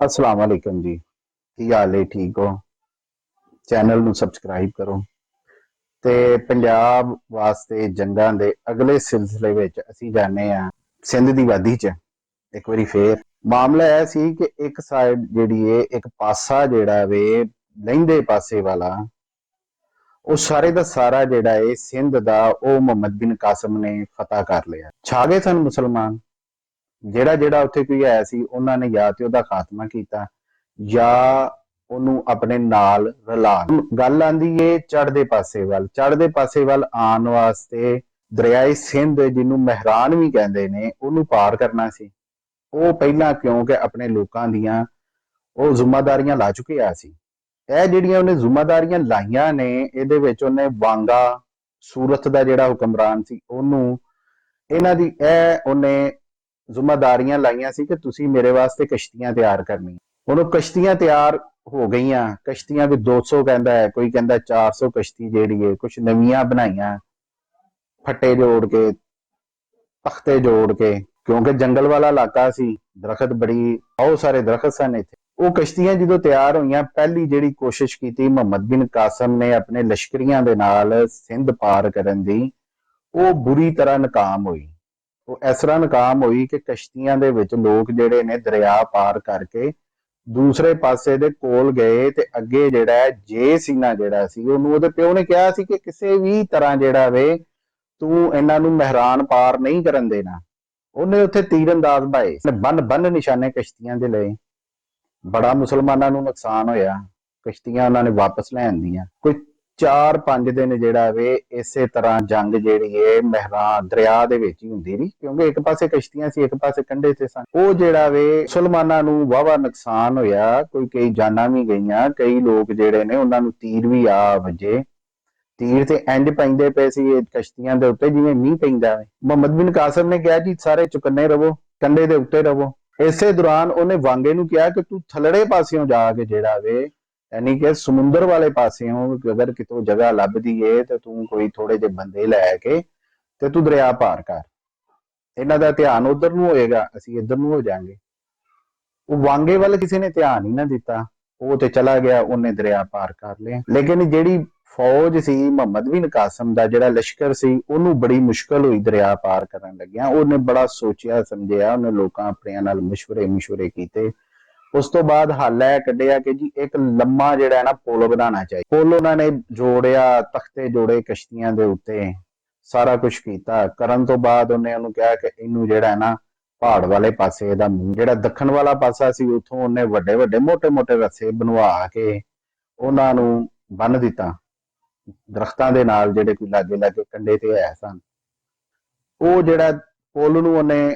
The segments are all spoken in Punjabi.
अस्सलाम वालेकुम जी। की हाल है? ठीक हो? चैनल ਨੂੰ ਸਬਸਕ੍ਰਾਈਬ ਕਰੋ ਤੇ ਪੰਜਾਬ ਵਾਸਤੇ ਜੰਗਾਂ ਦੇ ਅਗਲੇ ਸਿਲਸਿਲੇ ਵਿੱਚ ਅਸੀਂ ਜਾਣੇ ਆ ਸਿੰਧ ਦੀ ਵਾਦੀ 'ਚ ਇੱਕ ਵਾਰੀ ਫੇਰ ਮਾਮਲਾ ਇਹ ਸੀ ਕਿ ਇੱਕ ਸਾਈਡ ਜਿਹੜੀ ਏ ਇੱਕ ਪਾਸਾ ਜਿਹੜਾ ਵੇ ਲਹਿੰਦੇ ਪਾਸੇ ਵਾਲਾ ਉਹ ਸਾਰੇ ਦਾ ਸਾਰਾ ਜਿਹੜਾ ਏ ਸਿੰਧ ਦਾ ਉਹ ਮੁਹੰਮਦ ਬਿਨ ਕਾਸਮ ਨੇ ਫਤਹ ਕਰ ਲਿਆ। ਛਾ ਗਏ ਸਨ ਮੁਸਲਮਾਨ। ਜਿਹੜਾ ਜਿਹੜਾ ਉੱਥੇ ਕੋਈ ਆਇਆ ਸੀ ਉਹਨਾਂ ਨੇ ਜਾਂ ਤੇ ਉਹਦਾ ਖਾਤਮਾ ਕੀਤਾ ਜਾਂ ਉਹਨੂੰ ਆਪਣੇ ਨਾਲ ਰਲਾ ਲਿਆ। ਗੱਲ ਆਂਦੀ ਏ ਚੜ੍ਹਦੇ ਪਾਸੇ ਵੱਲ ਆਉਣ ਵਾਸਤੇ ਦਰਿਆਏ ਸਿੰਧ ਜਿਹਨੂੰ ਮਹਿਰਾਨ ਵੀ ਕਹਿੰਦੇ ਨੇ ਉਹਨੂੰ ਪਾਰ ਕਰਨਾ ਸੀ। ਉਹ ਪਹਿਲਾਂ ਕਿਉਂਕਿ ਆਪਣੇ ਲੋਕਾਂ ਦੀਆਂ ਉਹ ਜ਼ਿੰਮੇਵਾਰੀਆਂ ਲਾ ਚੁੱਕਿਆ ਸੀ। ਇਹ ਜਿਹੜੀਆਂ ਉਹਨੇ ਜ਼ਿੰਮੇਵਾਰੀਆਂ ਲਾਈਆਂ ਨੇ ਇਹਦੇ ਵਿੱਚ ਉਹਨੇ ਵਾਂਗਾ ਸੂਰਤ ਦਾ ਜਿਹੜਾ ਹੁਕਮਰਾਨ ਸੀ ਉਹਨੂੰ ਇਹਨਾਂ ਦੀ ਇਹ ਉਹਨੇ ਜ਼ਿੰਮੇਵਾਰੀਆਂ ਲਾਈਆਂ ਸੀ ਕਿ ਤੁਸੀਂ ਮੇਰੇ ਵਾਸਤੇ ਕਸ਼ਤੀਆਂ ਤਿਆਰ ਕਰਨੀਆਂ। ਹੁਣ ਉਹ ਕਸ਼ਤੀਆਂ ਤਿਆਰ ਹੋ ਗਈਆਂ। ਕਸ਼ਤੀਆਂ ਵੀ 200 ਕਹਿੰਦਾ ਹੈ, ਕੋਈ ਕਹਿੰਦਾ 400 ਕਸ਼ਤੀ ਜਿਹੜੀ ਹੈ ਕੁਛ ਨਵੀਆਂ ਬਣਾਈਆਂ ਫੱਟੇ ਜੋੜ ਕੇ ਤਖਤੇ ਜੋੜ ਕੇ ਕਿਉਂਕਿ ਜੰਗਲ ਵਾਲਾ ਇਲਾਕਾ ਸੀ। ਦਰਖਤ ਬਹੁਤ ਸਾਰੇ ਦਰਖਤ ਸਨ ਇੱਥੇ। ਉਹ ਕਸ਼ਤੀਆਂ ਜਦੋਂ ਤਿਆਰ ਹੋਈਆਂ ਪਹਿਲੀ ਜਿਹੜੀ ਕੋਸ਼ਿਸ਼ ਕੀਤੀ ਮੁਹੰਮਦ ਬਿਨ ਕਾਸਮ ਨੇ ਆਪਣੇ ਲਸ਼ਕਰੀਆਂ ਦੇ ਨਾਲ ਸਿੰਧ ਪਾਰ ਕਰਨ ਦੀ ਉਹ ਬੁਰੀ ਤਰ੍ਹਾਂ ਨਾਕਾਮ ਹੋਈ। ਉਹ ਇਸ ਤਰ੍ਹਾਂ ਨਾਕਾਮ ਹੋਈ ਕਿ ਕਸ਼ਤੀਆਂ ਦੇ ਵਿੱਚ ਲੋਕ ਜਿਹੜੇ ਨੇ ਦਰਿਆ ਪਾਰ ਕਰਕੇ ਦੂਸਰੇ ਪਾਸੇ ਦੇ ਕੋਲ ਗਏ ਤੇ ਅੱਗੇ ਜਿਹੜਾ ਜੇ ਸੀਨਾ ਜਿਹੜਾ ਸੀ ਉਹਨੂੰ ਉਹਦੇ ਪਿਓ ਨੇ ਕਿਹਾ ਸੀ ਕਿ ਕਿਸੇ ਵੀ ਤਰ੍ਹਾਂ ਜਿਹੜਾ ਵੇ ਤੂੰ ਇਹਨਾਂ ਨੂੰ ਮਹਿਰਾਨ ਪਾਰ ਨਹੀਂ ਕਰਨ ਦੇਣਾ। ਉਹਨੇ ਉੱਥੇ ਤੀਰਅੰਦਾਜ਼ ਭਾਏ ਬੰਨ ਨਿਸ਼ਾਨੇ ਕਸ਼ਤੀਆਂ ਦੇ ਲਏ। ਬੜਾ ਮੁਸਲਮਾਨਾਂ ਨੂੰ ਨੁਕਸਾਨ ਹੋਇਆ। ਕਸ਼ਤੀਆਂ ਉਹਨਾਂ ਨੇ ਵਾਪਸ ਲੈਣ ਦੀਆਂ ਕੋਈ 4-5 ਦਿਨ ਜਿਹੜਾ ਵੇ ਇਸੇ ਤਰ੍ਹਾਂ ਜੰਗ ਜਿਹੜੀ ਏ ਮਹਿਰਾਨ ਦਰਿਆ ਦੇ ਵਿੱਚ ਹੀ ਹੁੰਦੀ ਰਹੀ ਕਿਉਂਕਿ ਇੱਕ ਪਾਸੇ ਕਸ਼ਤੀਆਂ ਸੀ ਇੱਕ ਪਾਸੇ ਕੰਢੇ ਤੇ ਸਨ। ਉਹ ਜਿਹੜਾ ਵੇ ਮੁਸਲਮਾਨਾਂ ਨੂੰ ਵਾਹਵਾ ਨੁਕਸਾਨ ਹੋਇਆ। ਕਈ ਜਾਨਾਂ ਵੀ ਗਈਆਂ। ਕਈ ਲੋਕ ਜਿਹੜੇ ਨੇ ਉਹਨਾਂ ਨੂੰ ਤੀਰ ਵੀ ਆ ਵੱਜੇ। ਤੀਰ ਤੇ ਇੰਜ ਪੈਂਦੇ ਪਏ ਸੀ ਇਹ ਕਸ਼ਤੀਆਂ ਦੇ ਉੱਤੇ ਜਿਵੇਂ ਮੀਂਹ ਪੈਂਦਾ ਹੈ। ਮੁਹੰਮਦ ਬਿਨ ਕਾਸਮ ਨੇ ਕਿਹਾ ਜੀ ਸਾਰੇ ਚੁਕੰਨੇ ਰਵੋ, ਕੰਢੇ ਦੇ ਉੱਤੇ ਰਵੋ। ਇਸੇ ਦੌਰਾਨ ਉਹਨੇ ਵਾਂਗੇ ਨੂੰ ਕਿਹਾ ਕਿ ਤੂੰ ਥਲੜੇ ਪਾਸਿਓਂ ਜਾ ਕੇ ਜਿਹੜਾ ਵੇ ਯਾਨੀ ਕਿ ਸਮੁੰਦਰ ਵਾਲੇ ਪਾਸਿਓਂ ਅਗਰ ਕਿਤੋਂ ਜਗ੍ਹਾ ਲੱਭਦੀ ਏ ਤੇ ਤੂੰ ਕੋਈ ਥੋੜੇ ਜਿਹੇ ਬੰਦੇ ਲੈ ਕੇ ਤੇ ਤੂੰ ਦਰਿਆ ਪਾਰ ਕਰ। ਇਹਨਾਂ ਦਾ ਧਿਆਨ ਉਧਰ ਨੂੰ ਹੋਏਗਾ, ਅਸੀਂ ਇੱਧਰ ਨੂੰ ਹੋ ਜਾਾਂਗੇ। ਉਹ ਵਾਂਗੇ ਵੱਲ ਕਿਸੇ ਨੇ ਧਿਆਨ ਹੀ ਨਾ ਦਿੱਤਾ। ਉਹ ਤੇ ਚਲਾ ਗਿਆ, ਉਹਨੇ ਦਰਿਆ ਪਾਰ ਕਰ ਲਿਆ। ਲੇਕਿਨ ਜਿਹੜੀ ਫੌਜ ਸੀ ਮੁਹੰਮਦ ਬਿਨ ਕਾਸਮ ਦਾ ਜਿਹੜਾ ਲਸ਼ਕਰ ਸੀ ਉਹਨੂੰ ਬੜੀ ਮੁਸ਼ਕਲ ਹੋਈ ਦਰਿਆ ਪਾਰ ਕਰਨ ਲੱਗਿਆ। ਉਹਨੇ ਬੜਾ ਸੋਚਿਆ ਸਮਝਿਆ। ਉਹਨੇ ਲੋਕਾਂ ਆਪਣਿਆਂ ਨਾਲ ਮਸ਼ਵਰੇ ਕੀਤੇ। ਉਸ ਤੋਂ ਬਾਅਦ ਹੱਲ ਇਹ ਕੱਢਿਆ ਕਿ ਜੀ ਇੱਕ ਲੰਮਾ ਜਿਹੜਾ ਹੈ ਨਾ ਪੁਲ ਬਣਾਉਣਾ ਚਾਹੀਦਾ। ਪੁਲ ਉਹਨਾਂ ਨੇ ਜੋੜਿਆ, ਤਖਤੇ ਜੋੜੇ ਕਸ਼ਤੀਆਂ ਦੇ ਉੱਤੇ, ਸਾਰਾ ਕੁਝ ਕੀਤਾ। ਕਰਨ ਤੋਂ ਬਾਅਦ ਉਹਨੂੰ ਕਿਹਾ ਕਿ ਇਹਨੂੰ ਜਿਹੜਾ ਹੈ ਨਾ ਪਹਾੜ ਵਾਲੇ ਪਾਸੇ ਇਹਦਾ ਜਿਹੜਾ ਦੱਖਣ ਵਾਲਾ ਪਾਸਾ ਸੀ ਉੱਥੋਂ ਉਹਨੇ ਵੱਡੇ ਮੋਟੇ ਰੱਸੇ ਬਣਵਾ ਕੇ ਉਹਨਾਂ ਨੂੰ ਬੰਨ ਦਿੱਤਾ ਦਰਖਤਾਂ ਦੇ ਨਾਲ ਜਿਹੜੇ ਕੋਈ ਲਾਗੇ ਕੰਢੇ ਤੇ ਆਇਆ ਸਨ। ਉਹ ਜਿਹੜਾ ਪੁਲ ਨੂੰ ਉਹਨੇ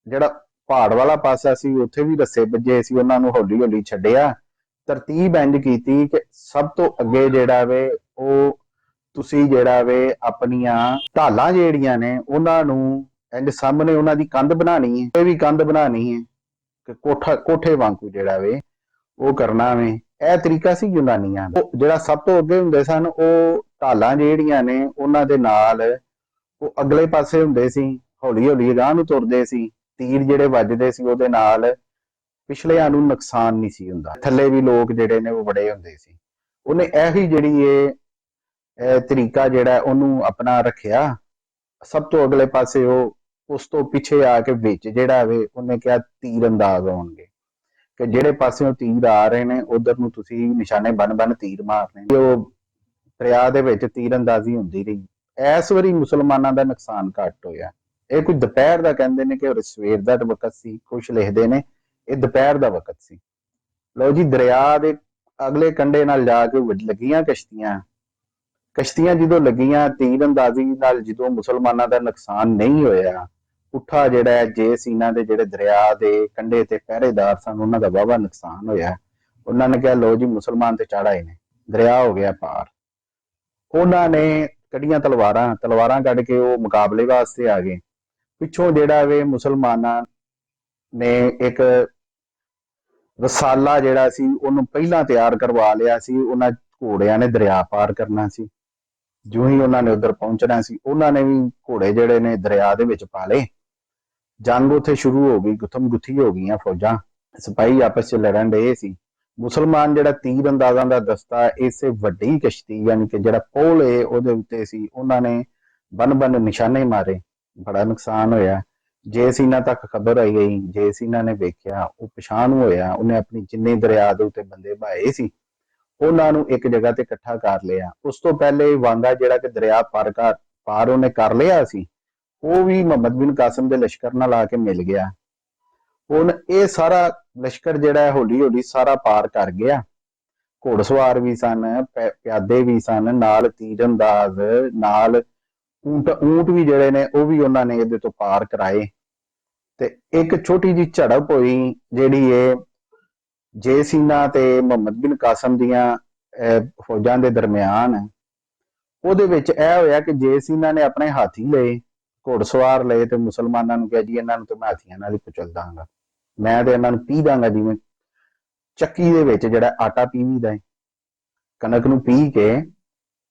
ਜਿਹੜਾ ਪਹਾੜ ਵਾਲਾ ਪਾਸਾ ਸੀ ਉੱਥੇ ਵੀ ਰੱਸੇ ਵੱਜੇ ਸੀ, ਉਹਨਾਂ ਨੂੰ ਹੌਲੀ ਛੱਡਿਆ। ਤਰਤੀਬ ਇੰਜ ਕੀਤੀ ਕਿ ਸਭ ਤੋਂ ਅੱਗੇ ਜਿਹੜਾ ਵੇ ਉਹ ਤੁਸੀਂ ਜਿਹੜਾ ਵੇ ਆਪਣੀਆਂ ਢਾਲਾਂ ਜਿਹੜੀਆਂ ਨੇ ਉਹਨਾਂ ਨੂੰ ਇੰਜ ਸਾਹਮਣੇ ਉਹਨਾਂ ਦੀ ਕੰਧ ਬਣਾਣੀ ਹੈ। ਇਹ ਵੀ ਕੰਧ ਬਣਾਣੀ ਹੈ ਕਿ ਕੋਠੇ ਵਾਂਗੂ ਜਿਹੜਾ ਵੇ ਉਹ ਕਰਨਾ ਵੇ। ਇਹ ਤਰੀਕਾ ਸੀ ਯੂਨਾਨੀਆਂ ਦਾ। ਜਿਹੜਾ ਸਭ ਤੋਂ ਅੱਗੇ ਹੁੰਦੇ ਸਨ ਉਹ ਢਾਲਾਂ ਜਿਹੜੀਆਂ ਨੇ ਉਹਨਾਂ ਦੇ ਨਾਲ ਉਹ ਅਗਲੇ ਪਾਸੇ ਹੁੰਦੇ ਸੀ, ਹੌਲੀ ਅਗਾਂਹ ਨੂੰ ਤੁਰਦੇ ਸੀ। ਤੀਰ ਜਿਹੜੇ ਵੱਜਦੇ ਸੀ ਉਹਦੇ ਨਾਲ ਪਿਛਲਿਆਂ ਨੂੰ ਨੁਕਸਾਨ ਨਹੀਂ ਸੀ ਹੁੰਦਾ। ਥੱਲੇ ਵੀ ਲੋਕ ਜਿਹੜੇ ਨੇ ਉਹ ਬੜੇ ਹੁੰਦੇ ਸੀ। ਉਹਨੇ ਇਹੀ ਜਿਹੜੀ ਇਹ ਤਰੀਕਾ ਜਿਹੜਾ ਉਹਨੂੰ ਆਪਣਾ ਰੱਖਿਆ। ਸਭ ਤੋਂ ਅਗਲੇ ਪਾਸੇ ਉਹ ਉਸ ਤੋਂ ਪਿੱਛੇ ਆ ਕੇ ਵਿੱਚ ਜਿਹੜਾ ਵੇ ਉਹਨੇ ਕਿਹਾ ਤੀਰ ਅੰਦਾਜ਼ ਹੋਣਗੇ ਕਿ ਜਿਹੜੇ ਪਾਸਿਓਂ ਤੀਰ ਆ ਰਹੇ ਨੇ ਉਧਰ ਨੂੰ ਤੁਸੀਂ ਨਿਸ਼ਾਨੇ ਬੰਨ ਤੀਰ ਮਾਰਨੇ। ਉਹ ਦਰਿਆ ਦੇ ਵਿੱਚ ਤੀਰ ਅੰਦਾਜ਼ੀ ਹੁੰਦੀ ਰਹੀ। ਇਸ ਵਾਰੀ ਮੁਸਲਮਾਨਾਂ ਦਾ ਨੁਕਸਾਨ ਘੱਟ ਹੋਇਆ। ਇਹ ਕੋਈ ਦੁਪਹਿਰ ਦਾ ਕਹਿੰਦੇ ਨੇ ਕਿ ਸਵੇਰ ਦਾ ਵਕਤ ਸੀ, ਕੁਛ ਲਿਖਦੇ ਨੇ ਇਹ ਦੁਪਹਿਰ ਦਾ ਵਕਤ ਸੀ। ਲਓ ਜੀ ਦਰਿਆ ਦੇ ਅਗਲੇ ਕੰਢੇ ਨਾਲ ਜਾ ਕੇ ਲੱਗੀਆਂ ਕਸ਼ਤੀਆਂ ਜਦੋਂ ਲੱਗੀਆਂ ਤੀਰ ਅੰਦਾਜ਼ੀ ਨਾਲ ਜਦੋਂ ਮੁਸਲਮਾਨਾਂ ਦਾ ਨੁਕਸਾਨ ਨਹੀਂ ਹੋਇਆ। ਪੁੱਠਾ ਜਿਹੜਾ ਜੇ ਸੀਨਾ ਦੇ ਜਿਹੜੇ ਦਰਿਆ ਦੇ ਕੰਢੇ ਤੇ ਪਹਿਰੇਦਾਰ ਸਨ ਉਹਨਾਂ ਦਾ ਵਾਹਵਾ ਨੁਕਸਾਨ ਹੋਇਆ। ਉਹਨਾਂ ਨੇ ਕਿਹਾ ਲਓ ਜੀ ਮੁਸਲਮਾਨ ਤੇ ਚੜ੍ਹ ਆਏ ਨੇ, ਦਰਿਆ ਹੋ ਗਿਆ ਪਾਰ। ਉਹਨਾਂ ਨੇ ਕੱਢੀਆਂ ਤਲਵਾਰਾਂ ਕੱਢ ਕੇ ਉਹ ਮੁਕਾਬਲੇ ਵਾਸਤੇ ਆ ਗਏ। ਪਿੱਛੋਂ ਜਿਹੜਾ ਵੇ ਮੁਸਲਮਾਨਾਂ ਨੇ ਇੱਕ ਰਸਾਲਾ ਜਿਹੜਾ ਸੀ ਉਹਨੂੰ ਪਹਿਲਾਂ ਤਿਆਰ ਕਰਵਾ ਲਿਆ ਸੀ। ਉਹਨਾਂ ਘੋੜਿਆਂ ਨੇ ਦਰਿਆ ਪਾਰ ਕਰਨਾ ਸੀ। ਜਿਉਂ ਹੀ ਉਹਨਾਂ ਨੇ ਉੱਧਰ ਪਹੁੰਚਣਾ ਸੀ ਉਹਨਾਂ ਨੇ ਵੀ ਘੋੜੇ ਜਿਹੜੇ ਨੇ ਦਰਿਆ ਦੇ ਵਿੱਚ ਪਾ ਲਏ। ਜੰਗ ਉੱਥੇ ਸ਼ੁਰੂ ਹੋ ਗਈ, ਗੁੱਥਮ ਗੁੱਥੀ ਹੋ ਗਈਆਂ ਫੌਜਾਂ। ਸਿਪਾਹੀ ਆਪਸ ਚ ਲੜਨ ਡਏ ਸੀ। ਮੁਸਲਮਾਨ ਜਿਹੜਾ ਤੀਰ ਅੰਦਾਜ਼ਾਂ ਦਾ ਦਸਤਾ ਇਸੇ ਵੱਡੀ ਕਸ਼ਤੀ ਯਾਨੀ ਕਿ ਜਿਹੜਾ ਪੁਲ ਏ ਉਹਦੇ ਉੱਤੇ ਸੀ, ਉਹਨਾਂ ਨੇ ਬੰਨ ਨਿਸ਼ਾਨੇ ਮਾਰੇ। ਬੜਾ ਨੁਕਸਾਨ ਹੋਇਆ। ਜੇ ਸੀਨਾ ਤੱਕ ਖਬਰ ਆਈ ਗਈ, ਜੇ ਸੀਨਾ ਨੇ ਵੇਖਿਆ, ਉਹ ਪਛਾਣ ਹੋਇਆ, ਉਹਨੇ ਆਪਣੀ ਜਿੰਨੇ ਦਰਿਆ ਦੇ ਉੱਤੇ ਬੰਦੇ ਭਾਏ ਸੀ ਉਹਨਾਂ ਨੂੰ ਇੱਕ ਜਗ੍ਹਾ ਤੇ ਇਕੱਠਾ ਕਰ ਲਿਆ। ਉਸ ਤੋਂ ਪਹਿਲੇ ਵਾਂਗਾ ਜਿਹੜਾ ਕਿ ਦਰਿਆ ਪਾਰ ਉਹਨੇ ਕਰ ਲਿਆ ਸੀ, ਉਹ ਵੀ ਮੁਹੰਮਦ ਬਿਨ ਕਾਸਿਮ ਦੇ ਲਸ਼ਕਰ ਨਾਲ ਆ ਕੇ ਮਿਲ ਗਿਆ। ਹੁਣ ਇਹ ਸਾਰਾ ਲਸ਼ਕਰ ਜਿਹੜਾ ਹੌਲੀ ਹੌਲੀ ਸਾਰਾ ਪਾਰ ਕਰ ਗਿਆ। ਘੋੜਸਵਾਰ ਵੀ ਸਨ, ਪਿਆਦੇ ਵੀ ਸਨ, ਨਾਲ ਤੀਰਅੰਦਾਜ਼, ਨਾਲ ਊਂਟ ਵੀ ਜਿਹੜੇ ਨੇ ਉਹ ਵੀ ਉਹਨਾਂ ਨੇ ਇਹਦੇ ਤੋਂ ਪਾਰ ਕਰਾਏ। ਤੇ ਇੱਕ ਛੋਟੀ ਜਿਹੀ ਝੜਪ ਹੋਈ ਜਿਹੜੀ ਇਹ ਜੇ ਸੀਨਾ ਤੇ ਮੁਹੰਮਦ ਬਿਨ ਕਾਸਿਮ ਦੀਆਂ ਫੌਜਾਂ ਦੇ ਦਰਮਿਆਨ। ਉਹਦੇ ਵਿੱਚ ਇਹ ਹੋਇਆ ਕਿ ਜੇ ਸੀਨਾ ਨੇ ਆਪਣੇ ਹਾਥੀ ਲਏ, ਘੋੜਸਵਾਰ ਲਏ, ਤੇ ਮੁਸਲਮਾਨਾਂ ਨੂੰ ਕਿਹਾ ਜੀ ਇਹਨਾਂ ਨੂੰ ਤੇ ਮੈਂ ਹਾਥੀਆਂ ਨਾਲ ਹੀ ਕੁਚਲ ਦਾਂਗਾ, ਮੈਂ ਤੇ ਇਹਨਾਂ ਨੂੰ ਪੀਹ ਦਾਂਗਾ ਜਿਵੇਂ ਚੱਕੀ ਦੇ ਵਿੱਚ ਜਿਹੜਾ ਆਟਾ ਪੀਵੀਦਾ ਹੈ, ਕਣਕ ਨੂੰ ਪੀਹ ਕੇ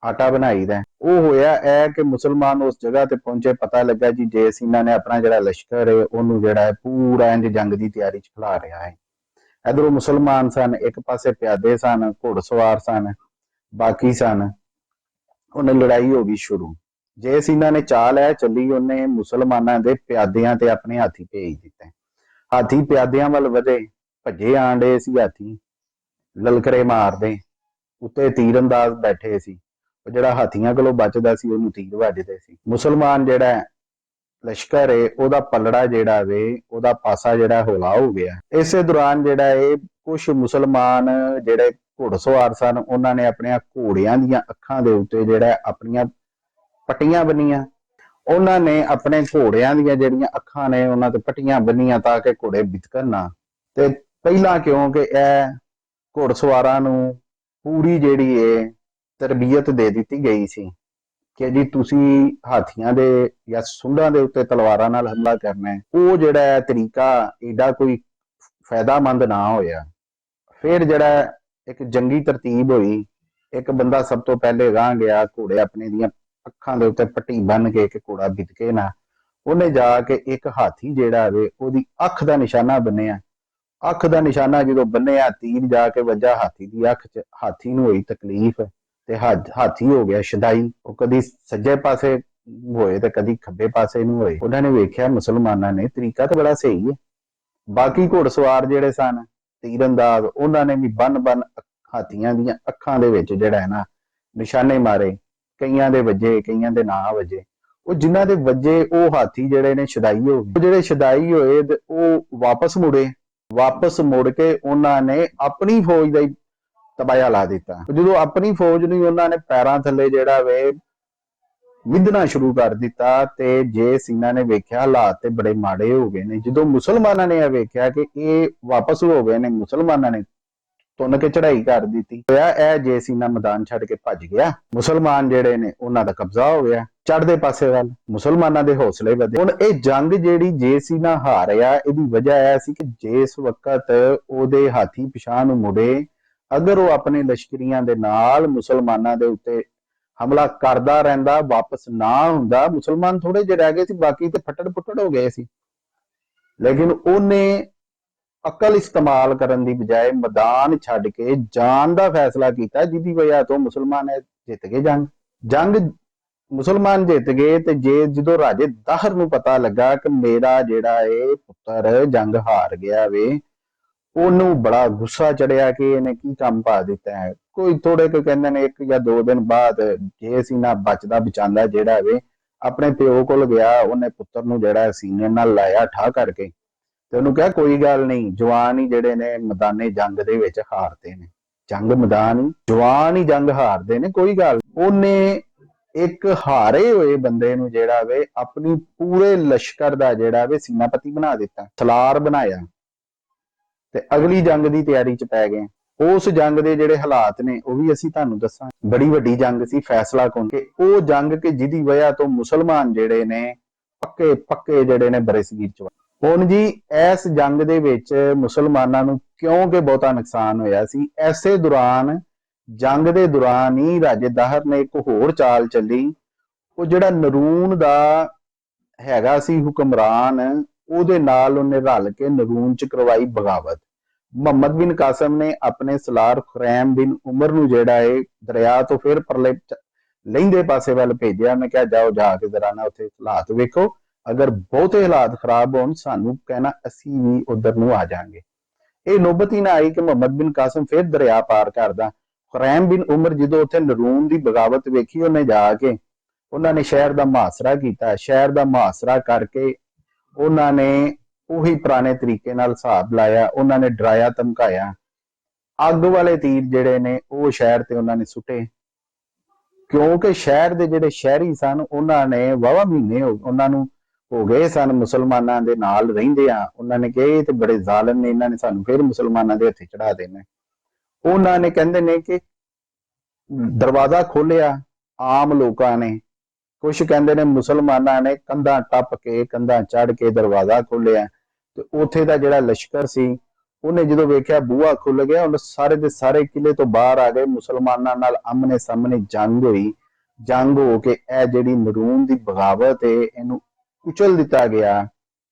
ਆਟਾ ਬਣਾਈਦਾ। ਉਹ ਹੋਇਆ ਇਹ ਕਿ ਮੁਸਲਮਾਨ ਉਸ ਜਗ੍ਹਾ ਤੇ ਪਹੁੰਚੇ, ਪਤਾ ਲੱਗਾ ਜੀ ਜੇ ਸੀਨਾ ਨੇ ਆਪਣਾ ਜਿਹੜਾ ਲਸ਼ਕਰ ਹੈ ਉਹਨੂੰ ਜਿਹੜਾ ਹੈ ਪੂਰਾ ਇੰਜ ਜੰਗ ਦੀ ਤਿਆਰੀ ਚ ਖਿਲਾ ਰਿਹਾ ਹੈ। ਇਧਰੋਂ ਮੁਸਲਮਾਨ ਸਨ, ਇੱਕ ਪਾਸੇ ਪਿਆਦੇ ਸਨ, ਘੋੜਸਵਾਰ ਸਨ, ਬਾਕੀ ਸਨ। ਉਹਨੇ ਲੜਾਈ ਹੋ ਗਈ ਸ਼ੁਰੂ। ਜੇ ਸੀਨਾ ਨੇ ਚਾਲ ਇਹ ਚੱਲੀ, ਉਹਨੇ ਮੁਸਲਮਾਨਾਂ ਦੇ ਪਿਆਦਿਆਂ ਤੇ ਆਪਣੇ ਹਾਥੀ ਭੇਜ ਦਿੱਤੇ। ਹਾਥੀ ਪਿਆਦਿਆਂ ਵੱਲ ਵਧੇ, ਭੱਜੇ ਆਂਡੇ ਸੀ ਹਾਥੀ, ਲਲਕਰੇ ਮਾਰਦੇ। ਉੱਤੇ ਤੀਰਅੰਦਾਜ਼ ਬੈਠੇ ਸੀ, ਉਹ ਜਿਹੜਾ ਹਾਥੀਆਂ ਕੋਲੋਂ ਬਚਦਾ ਸੀ ਉਹਨੂੰ ਤੀਰ ਵੱਜਦੇ ਸੀ। ਮੁਸਲਮਾਨ ਜਿਹੜਾ ਲਸ਼ਕਰ ਏ ਉਹਦਾ ਪਲੜਾ ਜਿਹੜਾ ਵੇ, ਉਹਦਾ ਪਾਸਾ ਜਿਹੜਾ ਹੌਲਾ ਹੋ ਗਿਆ। ਇਸੇ ਦੌਰਾਨ ਜਿਹੜਾ ਇਹ ਕੁਝ ਮੁਸਲਮਾਨ ਜਿਹੜੇ ਘੋੜਸਵਾਰ ਸਨ, ਉਹਨਾਂ ਨੇ ਆਪਣੇ ਘੋੜਿਆਂ ਦੀਆਂ ਅੱਖਾਂ ਦੇ ਉੱਤੇ ਜਿਹੜਾ ਆਪਣੀਆਂ ਪੱਟੀਆਂ ਬੰਨੀਆਂ। ਉਹਨਾਂ ਨੇ ਆਪਣੇ ਘੋੜਿਆਂ ਦੀਆਂ ਜਿਹੜੀਆਂ ਅੱਖਾਂ ਨੇ ਉਹਨਾਂ ਤੇ ਪੱਟੀਆਂ ਬੰਨੀਆਂ ਤਾਂ ਕਿ ਘੋੜੇ ਬਿਤਕਣ ਨਾ। ਤੇ ਪਹਿਲਾਂ ਕਿਉਂਕਿ ਇਹ ਘੋੜਸਵਾਰਾਂ ਨੂੰ ਪੂਰੀ ਜਿਹੜੀ ਏ ਤਰਬੀਅਤ ਦੇ ਦਿੱਤੀ ਗਈ ਸੀ ਕਿ ਜੀ ਤੁਸੀਂ ਹਾਥੀਆਂ ਦੇ ਜਾਂ ਸੁੰਡਾਂ ਦੇ ਉੱਤੇ ਤਲਵਾਰਾਂ ਨਾਲ ਹਮਲਾ ਕਰਨਾ ਹੈ, ਉਹ ਜਿਹੜਾ ਤਰੀਕਾ ਏਡਾ ਕੋਈ ਫਾਇਦਾਮੰਦ ਨਾ ਹੋਇਆ। ਫਿਰ ਜਿਹੜਾ ਇੱਕ ਜੰਗੀ ਤਰਤੀਬ ਹੋਈ, ਇੱਕ ਬੰਦਾ ਸਭ ਤੋਂ ਪਹਿਲੇ ਰਾਹ ਗਿਆ, ਘੋੜੇ ਆਪਣੇ ਦੀਆਂ ਅੱਖਾਂ ਦੇ ਉੱਤੇ ਪੱਟੀ ਬੰਨ ਕੇ ਕਿ ਘੋੜਾ ਬਿਤਕੇ ਨਾ। ਉਹਨੇ ਜਾ ਕੇ ਇੱਕ ਹਾਥੀ ਜਿਹੜਾ ਵੇ ਉਹਦੀ ਅੱਖ ਦਾ ਨਿਸ਼ਾਨਾ ਬੰਨਿਆ। ਅੱਖ ਦਾ ਨਿਸ਼ਾਨਾ ਜਦੋਂ ਬੰਨਿਆ, ਤੀਰ ਜਾ ਕੇ ਵੱਜਾ ਹਾਥੀ ਦੀ ਅੱਖ 'ਚ। ਹਾਥੀ ਨੂੰ ਹੋਈ ਤਕਲੀਫ ਤੇ ਹਾਥੀ ਹੋ ਗਿਆ ਸ਼ਦਾਈ। ਉਹ ਕਦੀ ਸੱਜੇ ਪਾਸੇ ਹੋਏ ਤੇ ਕਦੀ ਖੱਬੇ ਪਾਸੇ ਨੂੰ ਹੋਏ। ਉਹਨਾਂ ਨੇ ਵੇਖਿਆ ਮੁਸਲਮਾਨਾਂ ਨੇ ਤਰੀਕਾ ਤਾਂ ਬੜਾ ਸਹੀ ਹੈ। ਬਾਕੀ ਘੋੜਸਵਾਰ ਜਿਹੜੇ ਸਨ ਤੀਰਅੰਦਾਜ਼, ਉਹਨਾਂ ਨੇ ਵੀ ਬੰਨ ਹਾਥੀਆਂ ਦੀਆਂ ਅੱਖਾਂ ਦੇ ਵਿੱਚ ਜਿਹੜਾ ਹੈ ਨਾ ਨਿਸ਼ਾਨੇ ਮਾਰੇ। ਕਈਆਂ ਦੇ ਵੱਜੇ, ਕਈਆਂ ਦੇ ਨਾ ਵੱਜੇ। ਉਹ ਜਿਨ੍ਹਾਂ ਦੇ ਵੱਜੇ ਉਹ ਹਾਥੀ ਜਿਹੜੇ ਨੇ ਸ਼ਦਾਈ ਹੋ ਗਏ। ਜਿਹੜੇ ਸ਼ਦਾਈ ਹੋਏ ਉਹ ਵਾਪਸ ਮੁੜੇ। ਵਾਪਸ ਮੁੜ ਕੇ ਉਹਨਾਂ ਨੇ ਆਪਣੀ ਫੌਜ ਦਾ ਹੀ ਤਬਾਇਆ ਲਾ ਦਿੱਤਾ। ਜਦੋਂ ਆਪਣੀ ਫੌਜ ਨੂੰ ਉਹਨਾਂ ਨੇ ਪੈਰਾਂ ਥੱਲੇ ਜਿਹੜਾ ਵੇ ਵਿਧਣਾ ਸ਼ੁਰੂ ਕਰ ਦਿੱਤਾ, ਤੇ ਜੇ ਸੀਨਾ ਨੇ ਵੇਖਿਆ ਹਾਲਾਤ ਤੇ ਬੜੇ ਮਾੜੇ ਹੋ ਗਏ ਨੇ। ਜਦੋਂ ਮੁਸਲਮਾਨਾਂ ਨੇ ਇਹ ਵੇਖਿਆ ਕਿ ਇਹ ਵਾਪਸ ਹੋ ਗਏ ਨੇ, ਮੁਸਲਮਾਨਾਂ ਨੇ ਤੁੰਨ ਕੇ ਚੜਾਈ ਕਰ ਦਿੱਤੀ, ਹੋਇਆ ਇਹ ਜੇ ਸੀਨਾ ਮੈਦਾਨ ਛੱਡ ਕੇ ਭੱਜ ਗਿਆ। ਮੁਸਲਮਾਨ ਜਿਹੜੇ ਨੇ ਉਹਨਾਂ ਦਾ ਕਬਜ਼ਾ ਹੋ ਗਿਆ ਚੜ੍ਹਦੇ ਪਾਸੇ ਵੱਲ। ਮੁਸਲਮਾਨਾਂ ਦੇ ਹੌਸਲੇ ਵਧੇ। ਹੁਣ ਇਹ ਜੰਗ ਜਿਹੜੀ ਜੇ ਸੀਨਾ ਹਾਰਿਆ, ਇਹਦੀ ਵਜ੍ਹਾ ਇਹ ਸੀ ਕਿ ਜਿਸ ਵਕਤ ਉਹਦੇ ਹਾਥੀ ਪਿਛਾਂਹ ਨੂੰ ਮੁੜੇ, ਅਗਰ ਉਹ ਆਪਣੇ ਲਸ਼ਕਰੀਆਂ ਦੇ ਨਾਲ ਮੁਸਲਮਾਨਾਂ ਦੇ ਉੱਤੇ ਹਮਲਾ ਕਰਦਾ ਰਹਿੰਦਾ, ਵਾਪਸ ਨਾ ਹੁੰਦਾ, ਮੁਸਲਮਾਨ ਥੋੜੇ ਜਿਹੇ ਰਹਿ ਗਏ ਸੀ, ਬਾਕੀ ਤੇ ਫੱਟੜ ਫੁੱਟੜ ਹੋ ਗਏ ਸੀ। ਲੇਕਿਨ ਉਹਨੇ ਅਕਲ ਇਸਤੇਮਾਲ ਕਰਨ ਦੀ ਬਜਾਏ ਮੈਦਾਨ ਛੱਡ ਕੇ ਜਾਨ ਦਾ ਫੈਸਲਾ ਕੀਤਾ, ਜਿਹਦੀ ਵਜ੍ਹਾ ਤੋਂ ਮੁਸਲਮਾਨ ਜਿੱਤ ਗਏ ਜੰਗ ਮੁਸਲਮਾਨ ਜਿੱਤ ਗਏ। ਤੇ ਜਦੋਂ ਰਾਜੇ ਦਾਹਰ ਨੂੰ ਪਤਾ ਲੱਗਾ ਕਿ ਮੇਰਾ ਜਿਹੜਾ ਇਹ ਪੁੱਤਰ ਜੰਗ ਹਾਰ ਗਿਆ ਵੇ, ਉਹਨੂੰ ਬੜਾ ਗੁੱਸਾ ਚੜਿਆ ਕਿ ਇਹਨੇ ਕੀ ਕੰਮ ਪਾ ਦਿੱਤਾ ਹੈ। ਕੋਈ ਥੋੜੇ ਕੋਈ ਕਹਿੰਦੇ ਨੇ 1 ਜਾਂ 2 ਦਿਨ ਬਾਅਦ ਜੇ ਸੀਨਾ ਬਚਦਾ ਬਚਾਉਂਦਾ ਜਿਹੜਾ ਵੇ ਆਪਣੇ ਪਿਓ ਕੋਲ ਗਿਆ। ਉਹਨੇ ਪੁੱਤਰ ਨੂੰ ਜਿਹੜਾ ਸੀਨੇ ਨਾਲ ਲਾਇਆ ਠਾ ਕਰਕੇ, ਤੇ ਉਹਨੂੰ ਕਿਹਾ ਕੋਈ ਗੱਲ ਨਹੀਂ, ਜਵਾਨ ਹੀ ਜਿਹੜੇ ਨੇ ਮੈਦਾਨੇ ਜੰਗ ਦੇ ਵਿੱਚ ਹਾਰਦੇ ਨੇ। ਜੰਗ ਮੈਦਾਨ ਜਵਾਨ ਹੀ ਜੰਗ ਹਾਰਦੇ ਨੇ, ਕੋਈ ਗੱਲ। ਉਹਨੇ ਇੱਕ ਹਾਰੇ ਹੋਏ ਬੰਦੇ ਨੂੰ ਜਿਹੜਾ ਵੇ ਆਪਣੀ ਪੂਰੇ ਲਸ਼ਕਰ ਦਾ ਜਿਹੜਾ ਵੇ ਸੀਨਾਪਤੀ ਬਣਾ ਦਿੱਤਾ, ਸਲਾਰ ਬਣਾਇਆ, ਤੇ ਅਗਲੀ ਜੰਗ ਦੀ ਤਿਆਰੀ ਚ ਪੈ ਗਏ। ਉਸ ਜੰਗ ਦੇ ਜਿਹੜੇ ਹਾਲਾਤ ਨੇ ਉਹ ਵੀ ਅਸੀਂ ਤੁਹਾਨੂੰ ਦੱਸਾਂ। ਬੜੀ ਵੱਡੀ ਜੰਗ ਸੀ, ਫੈਸਲਾ ਕੁਨ ਕਿ ਉਹ ਜੰਗ ਕਿ ਜਿਹਦੀ ਵਜ੍ਹਾ ਤੋਂ ਮੁਸਲਮਾਨ ਜਿਹੜੇ ਨੇ ਪੱਕੇ ਜਿਹੜੇ ਨੇ ਬਰਸਗੀਰ ਚ। ਹੁਣ ਜੀ ਇਸ ਜੰਗ ਦੇ ਵਿੱਚ ਮੁਸਲਮਾਨਾਂ ਨੂੰ ਕਿਉਂਕਿ ਬਹੁਤਾ ਨੁਕਸਾਨ ਹੋਇਆ ਸੀ, ਐਸੇ ਦੌਰਾਨ ਜੰਗ ਦੇ ਦੌਰਾਨ ਹੀ ਰਾਜੇ ਦਾਹਰ ਨੇ ਇੱਕ ਹੋਰ ਚਾਲ ਚੱਲੀ। ਉਹ ਜਿਹੜਾ ਨਰੂਨ ਦਾ ਹੈਗਾ ਸੀ ਹੁਕਮਰਾਨ, ਉਹਦੇ ਨਾਲ ਉਹਨੇ ਰਲ ਕੇ ਨਰੂਨ ਚ ਕਰਵਾਈ ਬਗਾਵਤ। ਮੁਹੰਮਦ ਬਿਨ ਕਾਸਮ ਨੇ ਆਪਣੇ ਸਲਾਰ ਖੁਰੈਮ ਬਿਨ ਉਮਰ ਨੂੰ ਜਿਹੜਾ ਹੈ ਦਰਿਆ ਤੋਂ ਫਿਰ ਪਰਲੇ ਲਹਿੰਦੇ ਪਾਸੇ ਵੱਲ ਭੇਜਿਆ। ਮੈਂ ਕਿਹਾ ਜਾਓ ਜਾ ਕੇ ਜ਼ਰਾ ਨਾ ਉੱਥੇ ਹਾਲਾਤ ਵੇਖੋ, ਅਗਰ ਬਹੁਤੇ ਹਾਲਾਤ ਖਰਾਬ ਹੋਣ ਸਾਨੂੰ ਕਹਿਣਾ, ਅਸੀਂ ਵੀ ਉਧਰ ਨੂੰ ਆ ਜਾਾਂਗੇ। ਇਹ ਨੌਬਤ ਹੀ ਨਾ ਆਈ ਕਿ ਮੁਹੰਮਦ ਬਿਨ ਕਾਸਮ ਫਿਰ ਦਰਿਆ ਪਾਰ ਕਰਦਾ। ਖੁਰੈਮ ਬਿਨ ਉਮਰ ਜਦੋਂ ਉੱਥੇ ਨਰੂਨ ਦੀ ਬਗਾਵਤ ਵੇਖੀ, ਉਹਨੇ ਜਾ ਕੇ ਉਹਨਾਂ ਨੇ ਸ਼ਹਿਰ ਦਾ ਮੁਹਾਸਰਾ ਕੀਤਾ। ਸ਼ਹਿਰ ਦਾ ਮੁਹਾਸਰਾ ਕਰਕੇ ਉਹਨਾਂ ਨੇ ਉਹੀ ਪੁਰਾਣੇ ਤਰੀਕੇ ਨਾਲ ਹਿਸਾਬ ਲਾਇਆ। ਉਹਨਾਂ ਨੇ ਡਰਾਇਆ ਧਮਕਾਇਆ। ਅੱਗ ਵਾਲੇ ਤੀਰ ਜਿਹੜੇ ਨੇ ਉਹ ਸ਼ਹਿਰ ਤੇ ਉਹਨਾਂ ਨੇ ਸੁੱਟੇ, ਕਿਉਂਕਿ ਸ਼ਹਿਰ ਦੇ ਜਿਹੜੇ ਸ਼ਹਿਰੀ ਸਨ ਉਹਨਾਂ ਨੇ ਵਾਹਵਾ ਮਹੀਨੇ ਉਹਨਾਂ ਨੂੰ ਹੋ ਗਏ ਸਨ ਮੁਸਲਮਾਨਾਂ ਦੇ ਨਾਲ ਰਹਿੰਦੇ ਆ। ਉਹਨਾਂ ਨੇ ਕਿਹਾ ਇਹ ਤੇ ਬੜੇ ਜ਼ਾਲਮ ਨੇ, ਇਹਨਾਂ ਨੇ ਸਾਨੂੰ ਫਿਰ ਮੁਸਲਮਾਨਾਂ ਦੇ ਹੱਥੇ ਚੜਾ ਦੇਣਾ। ਉਹਨਾਂ ਨੇ ਕਹਿੰਦੇ ਨੇ ਕਿ ਦਰਵਾਜ਼ਾ ਖੋਲਿਆ ਆਮ ਲੋਕਾਂ ਨੇ, ਕੁਛ ਕਹਿੰਦੇ ਨੇ ਮੁਸਲਮਾਨਾਂ ਨੇ ਕੰਧਾਂ ਟੱਪ ਕੇ ਕੰਧਾਂ ਚੜ ਕੇ ਦਰਵਾਜ਼ਾ ਖੋਲਿਆ। ਤੇ ਉੱਥੇ ਦਾ ਜਿਹੜਾ ਲਸ਼ਕਰ ਸੀ ਉਹਨੇ ਜਦੋਂ ਵੇਖਿਆ ਬੂਹਾ ਖੁੱਲ ਗਿਆ, ਉਹਨੇ ਸਾਰੇ ਦੇ ਸਾਰੇ ਕਿਲੇ ਤੋਂ ਬਾਹਰ ਆ ਗਏ। ਮੁਸਲਮਾਨਾਂ ਨਾਲ ਆਮਣੇ ਸਾਹਮਣੇ ਜੰਗ ਹੋਈ। ਜੰਗ ਹੋ ਕੇ ਇਹ ਜਿਹੜੀ ਨਰੂਨ ਦੀ ਬਗਾਵਤ ਹੈ ਇਹਨੂੰ ਕੁਚਲ ਦਿੱਤਾ ਗਿਆ।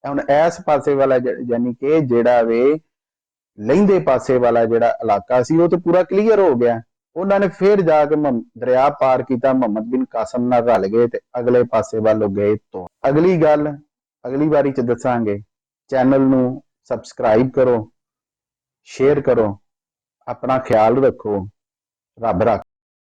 ਹੁਣ ਇਸ ਪਾਸੇ ਵਾਲਾ ਯਾਨੀ ਕਿ ਜਿਹੜਾ ਵੇ ਲਹਿੰਦੇ ਪਾਸੇ ਵਾਲਾ ਜਿਹੜਾ ਇਲਾਕਾ ਸੀ ਉਹ ਤੇ ਪੂਰਾ ਕਲੀਅਰ ਹੋ ਗਿਆ। ਉਹਨਾਂ ਨੇ ਫਿਰ ਜਾ ਕੇ ਦਰਿਆ ਪਾਰ ਕੀਤਾ, ਮੁਹੰਮਦ ਬਿਨ ਕਾਸਮ ਨਾਲ ਰਲ ਗਏ ਤੇ ਅਗਲੇ ਪਾਸੇ ਵੱਲ ਗਏ। ਤੋਂ ਅਗਲੀ ਗੱਲ ਅਗਲੀ ਵਾਰੀ ਚ ਦੱਸਾਂਗੇ। ਚੈਨਲ ਨੂੰ ਸਬਸਕ੍ਰਾਈਬ ਕਰੋ, ਸ਼ੇਅਰ ਕਰੋ, ਆਪਣਾ ਖਿਆਲ ਰੱਖੋ। ਰੱਬ ਰੱਖ